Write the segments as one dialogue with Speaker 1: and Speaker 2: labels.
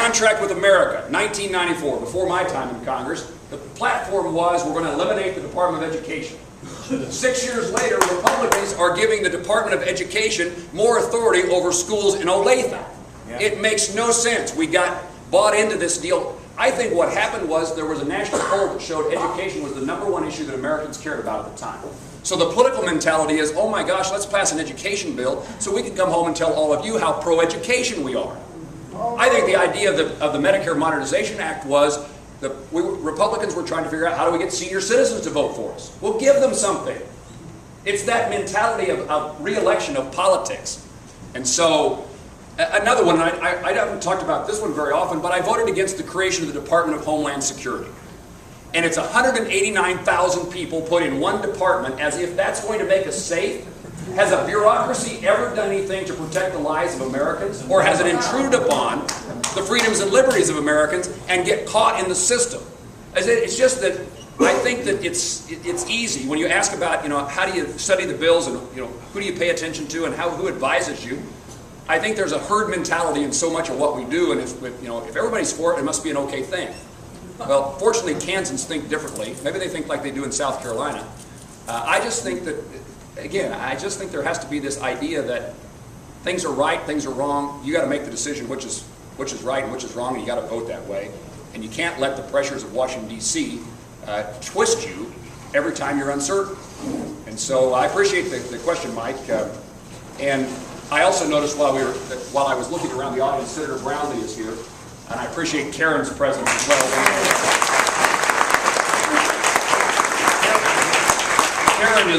Speaker 1: Contract with America, 1994, before my time in Congress. The platform was we're going to eliminate the Department of Education. 6 years later, Republicans are giving the Department of Education more authority over schools in Olathe. Yeah. It makes no sense. We got bought into this deal. I think what happened was there was a national poll that showed education was the #1 issue that Americans cared about at the time. So the political mentality is, oh my gosh, let's pass an education bill so we can come home and tell all of you how pro-education we are. I think the idea of the Medicare Modernization Act was Republicans were trying to figure out how do we get senior citizens to vote for us. We'll give them something. It's that mentality of re-election of politics. And so, another one, I haven't talked about this one very often, but I voted against the creation of the Department of Homeland Security. And it's 189,000 people put in one department as if that's going to make us safe. Has a bureaucracy ever done anything to protect the lives of Americans? Or has it intruded upon the freedoms and liberties of Americans and get caught in the system? It's just that I think that it's easy when you ask about, how do you study the bills and, who do you pay attention to and who advises you? I think there's a herd mentality in so much of what we do, and if everybody's for it, it must be an okay thing. Well, fortunately, Kansans think differently. Maybe they think like they do in South Carolina. I just think that, again, there has to be this idea that things are right, things are wrong. You got to make the decision which is right and which is wrong, and you got to vote that way. And you can't let the pressures of Washington, D.C. Twist you every time you're uncertain. And so I appreciate the question, Mike. And I also noticed while I was looking around the audience, Senator Brownlee is here. And I appreciate Karen's presence as well. Karen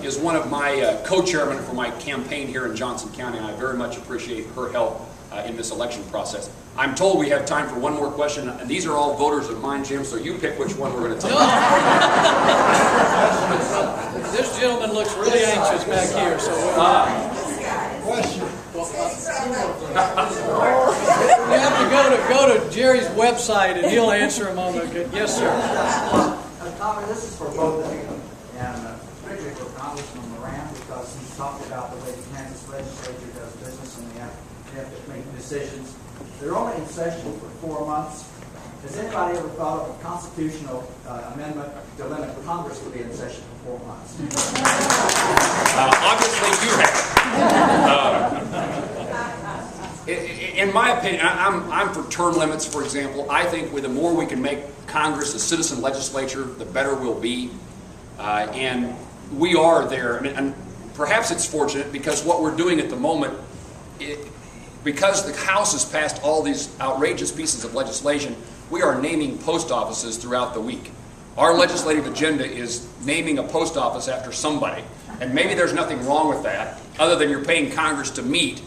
Speaker 1: is one of my co-chairmen for my campaign here in Johnson County, and I very much appreciate her help in this election process. I'm told we have time for one more question, and these are all voters of mine, Jim, so you pick which one we're going to take.
Speaker 2: This gentleman looks really anxious back here. So
Speaker 3: question.
Speaker 2: You have to go to Jerry's website and he'll answer them on the good. Yes, sir.
Speaker 4: Tommy, this is for both of you, and particularly for Congressman Moran, because he's talked about the way the Kansas legislature does business and they have to make decisions. They're only in session for 4 months. Has anybody ever thought of a constitutional amendment to limit Congress to be in session for 4 months?
Speaker 1: Obviously, you have. In my opinion, I'm for term limits, for example. I think the more we can make Congress a citizen legislature, the better we'll be. And we are there. And perhaps it's fortunate because what we're doing at the moment, because the House has passed all these outrageous pieces of legislation, we are naming post offices throughout the week. Our legislative agenda is naming a post office after somebody. And maybe there's nothing wrong with that, other than you're paying Congress to meet.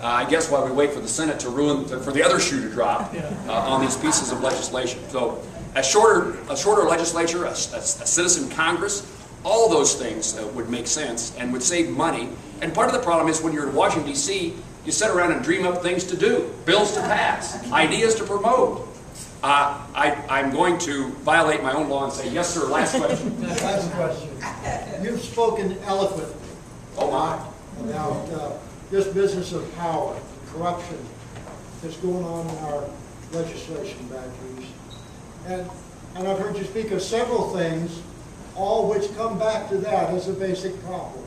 Speaker 1: I guess while we wait for the Senate for the other shoe to drop on these pieces of legislation. So a shorter legislature, a citizen Congress, all those things would make sense and would save money. And part of the problem is when you're in Washington, D.C., you sit around and dream up things to do, bills to pass, ideas to promote. I'm going to violate my own law and say, yes, sir, last question.
Speaker 3: Last question. You've spoken eloquently.
Speaker 1: Oh, my.
Speaker 3: About this business of power, corruption that's going on in our legislation back east. And I've heard you speak of several things, all which come back to that as a basic problem.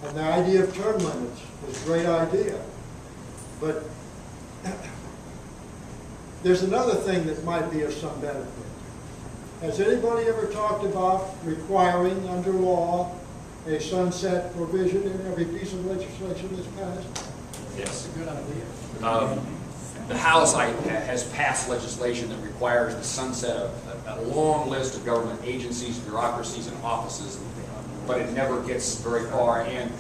Speaker 3: And the idea of term limits is a great idea. But there's another thing that might be of some benefit. Has anybody ever talked about requiring under law a sunset provision in every piece of legislation that's passed?
Speaker 1: Yes. Good idea. The House has passed legislation that requires the sunset of a long list of government agencies, bureaucracies, and offices, but it never gets very far. And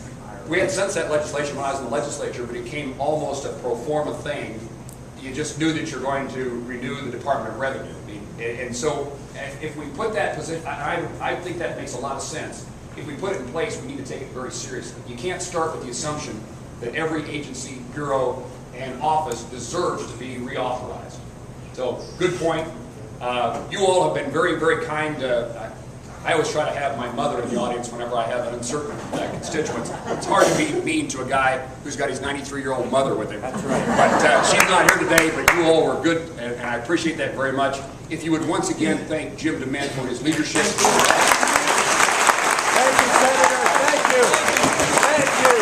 Speaker 1: we had sunset legislation when I was in the legislature, but it became almost a pro forma thing. You just knew that you're going to renew the Department of Revenue. And so if we put that position, I think that makes a lot of sense. If we put it in place, we need to take it very seriously. You can't start with the assumption that every agency, bureau, and office deserves to be reauthorized. So, good point. You all have been very, very kind. I always try to have my mother in the audience whenever I have an uncertain constituent. It's hard to be mean to a guy who's got his 93-year-old mother with him. That's right. But she's not here today, but you all were good, and I appreciate that very much. If you would once again thank Jim DeMint for his leadership.
Speaker 5: Thank you, Senator. Thank you. Thank you.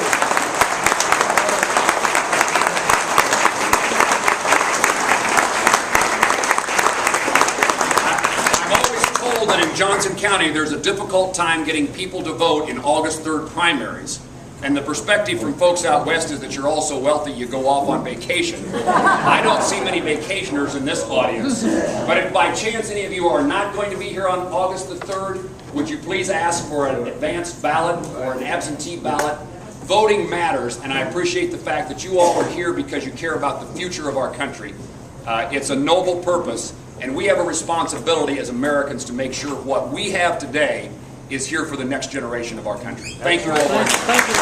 Speaker 1: That in Johnson County there's a difficult time getting people to vote in August 3rd primaries. And the perspective from folks out west is that you're all so wealthy you go off on vacation. I don't see many vacationers in this audience. But if by chance any of you are not going to be here on August the 3rd, would you please ask for an advanced ballot or an absentee ballot? Voting matters, and I appreciate the fact that you all are here because you care about the future of our country. It's a noble purpose. And we have a responsibility as Americans to make sure what we have today is here for the next generation of our country. Thank you all very much.
Speaker 2: Thank you.